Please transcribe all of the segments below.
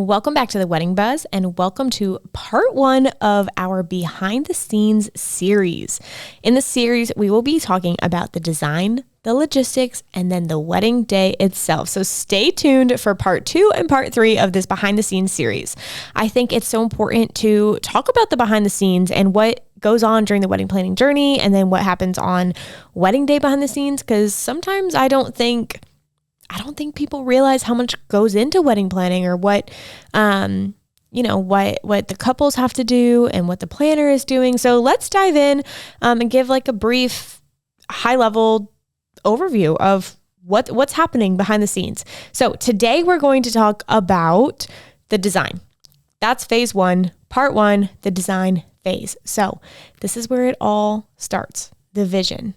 Welcome back to the Wedding Buzz, and welcome to part 1 of our behind the scenes series. In this series, we will be talking about the design, the logistics, and then the wedding day itself. So stay tuned for part 2 and part 3 of this behind the scenes series. I think it's so important to talk about the behind the scenes and what goes on during the wedding planning journey, and then what happens on wedding day behind the scenes, because sometimes I don't think people realize how much goes into wedding planning, or what the couples have to do and what the planner is doing. So let's dive in and give like a brief high level overview of what's happening behind the scenes. So today we're going to talk about the design. That's phase 1, part 1, the design phase. So this is where it all starts, the vision.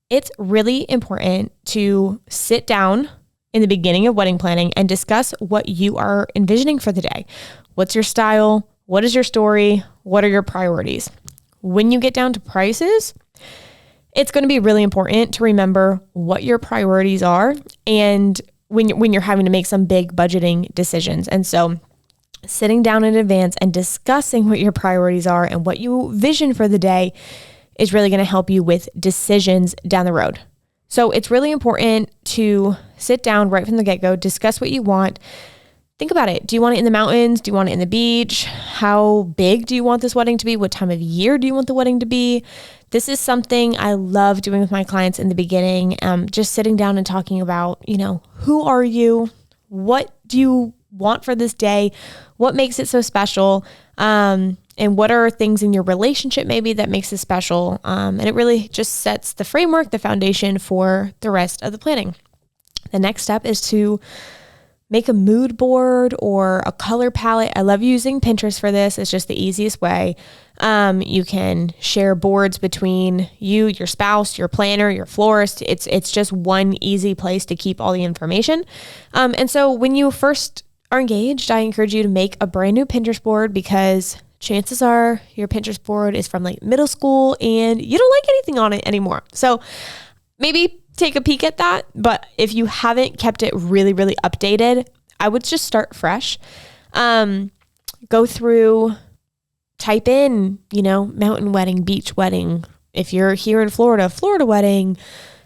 It's really important to sit down in the beginning of wedding planning and discuss what you are envisioning for the day. What's your style? What is your story? What are your priorities? When you get down to prices, it's going to be really important to remember what your priorities are, and when you're having to make some big budgeting decisions. And so sitting down in advance and discussing what your priorities are and what you vision for the day is really going to help you with decisions down the road. So it's really important to sit down right from the get-go, discuss what you want. Think about it. Do you want it in the mountains? Do you want it in the beach? How big do you want this wedding to be? What time of year do you want the wedding to be? This is something I love doing with my clients in the beginning. Just sitting down and talking about, who are you? What do you want for this day? What makes it so special? And what are things in your relationship maybe that makes it special? And it really just sets the framework, the foundation for the rest of the planning. The next step is to make a mood board or a color palette. I love using Pinterest for this. It's just the easiest way. You can share boards between you, your spouse, your planner, your florist. It's just one easy place to keep all the information. And so when you first are engaged, I encourage you to make a brand new Pinterest board, because chances are your Pinterest board is from like middle school and you don't like anything on it anymore. So maybe take a peek at that. But if you haven't kept it really, really updated, I would just start fresh. Go through, type in, mountain wedding, beach wedding. If you're here in Florida, Florida wedding,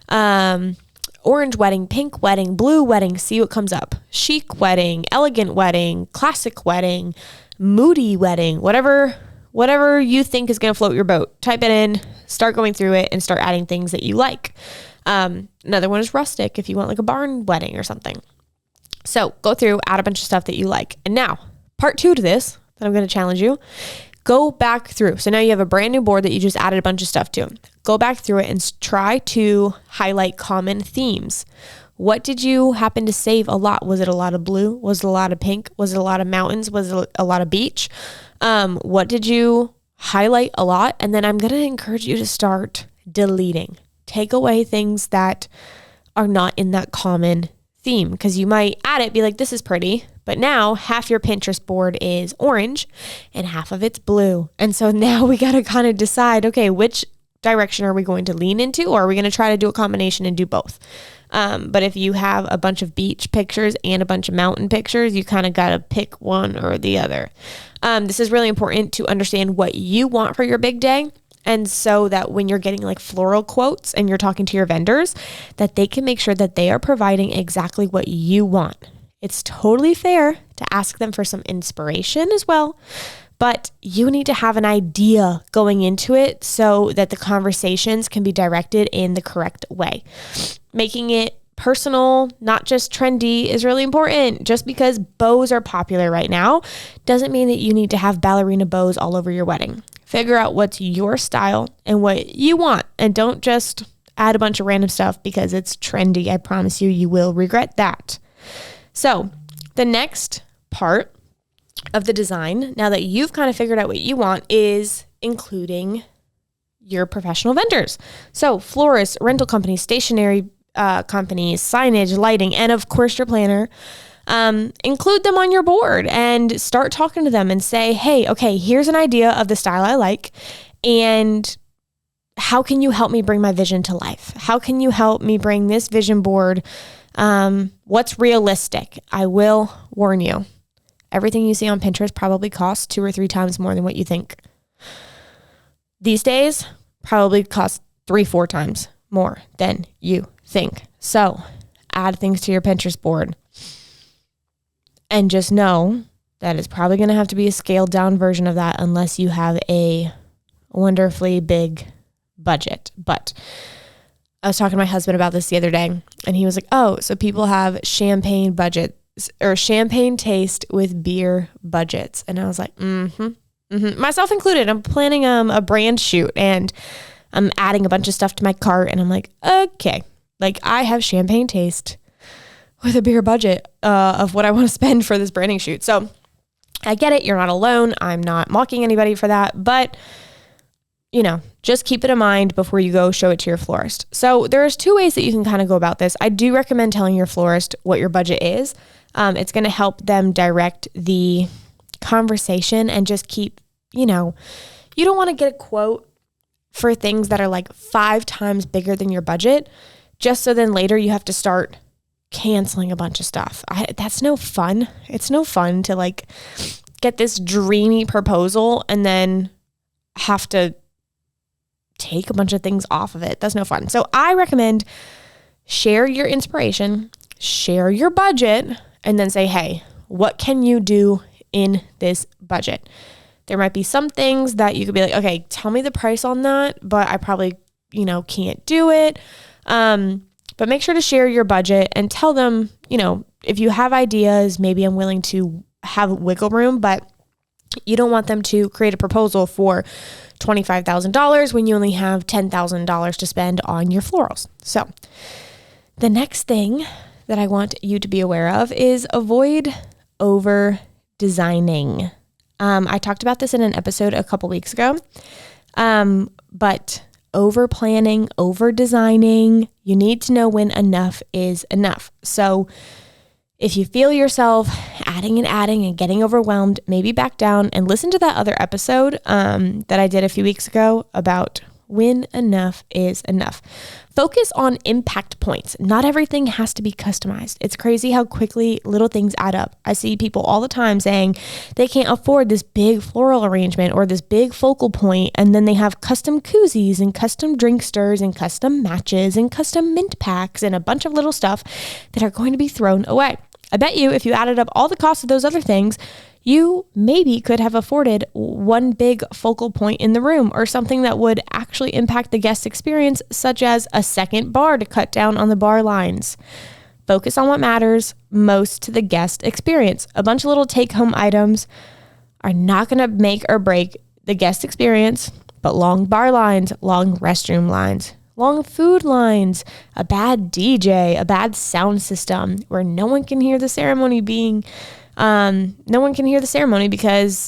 orange wedding, pink wedding, blue wedding, see what comes up. Chic wedding, elegant wedding, classic wedding, moody wedding, whatever you think is going to float your boat. Type it in, start going through it, and start adding things that you like. Another one is rustic, if you want like a barn wedding or something. So go through, add a bunch of stuff that you like. And now, part 2 to this that I'm going to challenge you, go back through. So now you have a brand new board that you just added a bunch of stuff to. Go back through it and try to highlight common themes. What did you happen to save a lot? Was it a lot of blue? Was it a lot of pink? Was it a lot of mountains? Was it a lot of beach? What did you highlight a lot? And then I'm going to encourage you to start deleting. Take away things that are not in that common theme, because you might add it, be like, this is pretty, but now half your Pinterest board is orange and half of it's blue. And so now we got to kind of decide, okay, which direction are we going to lean into, or are we going to try to do a combination and do both? But if you have a bunch of beach pictures and a bunch of mountain pictures, you kind of got to pick one or the other. This is really important to understand what you want for your big day. And so that when you're getting like floral quotes and you're talking to your vendors, that they can make sure that they are providing exactly what you want. It's totally fair to ask them for some inspiration as well, but you need to have an idea going into it so that the conversations can be directed in the correct way. Making it personal, not just trendy, is really important. Just because bows are popular right now doesn't mean that you need to have ballerina bows all over your wedding. Figure out what's your style and what you want, and don't just add a bunch of random stuff because it's trendy. I promise you will regret that. So the next part of the design, now that you've kind of figured out what you want, is including your professional vendors. So florists, rental companies, stationery companies, signage, lighting, and of course your planner. Include them on your board and start talking to them and say, hey, okay, here's an idea of the style I like, and how can you help me bring my vision to life? How can you help me bring this vision board? What's realistic? I will warn you, everything you see on Pinterest probably costs 2 or 3 times more than what you think. These days, probably costs 3-4 times more than you think. So add things to your Pinterest board and just know that it's probably going to have to be a scaled down version of that unless you have a wonderfully big budget. But I was talking to my husband about this the other day, and he was like, oh, so people have champagne budgets or champagne taste with beer budgets. And I was like, myself included. I'm planning a brand shoot and I'm adding a bunch of stuff to my cart, and I'm like, okay, like I have champagne taste with a beer budget of what I want to spend for this branding shoot. So I get it. You're not alone. I'm not mocking anybody for that, but just keep it in mind before you go show it to your florist. So there's 2 ways that you can kind of go about this. I do recommend telling your florist what your budget is. It's going to help them direct the conversation and just keep, you don't want to get a quote for things that are like 5 times bigger than your budget, just so then later you have to start canceling a bunch of stuff. That's no fun. It's no fun to like get this dreamy proposal and then have to take a bunch of things off of it. That's no fun. So I recommend share your inspiration, share your budget, and then say, hey, what can you do in this budget? There might be some things that you could be like, okay, tell me the price on that, but I probably, can't do it. But make sure to share your budget and tell them, if you have ideas, maybe I'm willing to have wiggle room, but you don't want them to create a proposal for $25,000 when you only have $10,000 to spend on your florals. So the next thing that I want you to be aware of is avoid over designing. I talked about this in an episode a couple weeks ago, but over planning, over designing, you need to know when enough is enough. So if you feel yourself adding and getting overwhelmed, maybe back down and listen to that other episode that I did a few weeks ago about when enough is enough. Focus on impact points. Not everything has to be customized. It's crazy how quickly little things add up. I see people all the time saying they can't afford this big floral arrangement or this big focal point, and then they have custom koozies and custom drink stirs and custom matches and custom mint packs and a bunch of little stuff that are going to be thrown away. I bet you if you added up all the costs of those other things, you maybe could have afforded one big focal point in the room or something that would actually impact the guest experience, such as a second bar to cut down on the bar lines. Focus on what matters most to the guest experience. A bunch of little take-home items are not going to make or break the guest experience, but long bar lines, long restroom lines, long food lines, a bad DJ, a bad sound system where no one can hear the ceremony because,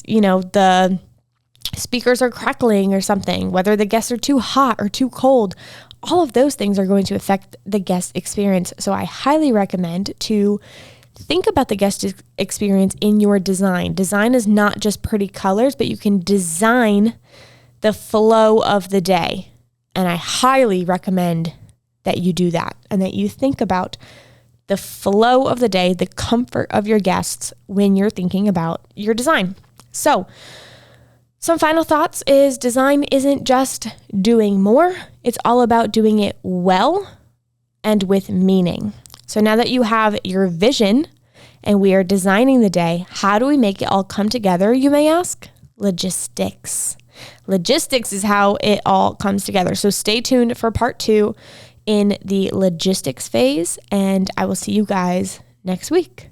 the speakers are crackling or something, whether the guests are too hot or too cold. All of those things are going to affect the guest experience. So I highly recommend to think about the guest experience in your design. Design is not just pretty colors, but you can design the flow of the day. And I highly recommend that you do that and that you think about the flow of the day, the comfort of your guests when you're thinking about your design. So some final thoughts is design isn't just doing more. It's all about doing it well and with meaning. So now that you have your vision and we are designing the day, how do we make it all come together, you may ask? Logistics. Logistics is how it all comes together. So stay tuned for part 2 in the logistics phase, and I will see you guys next week.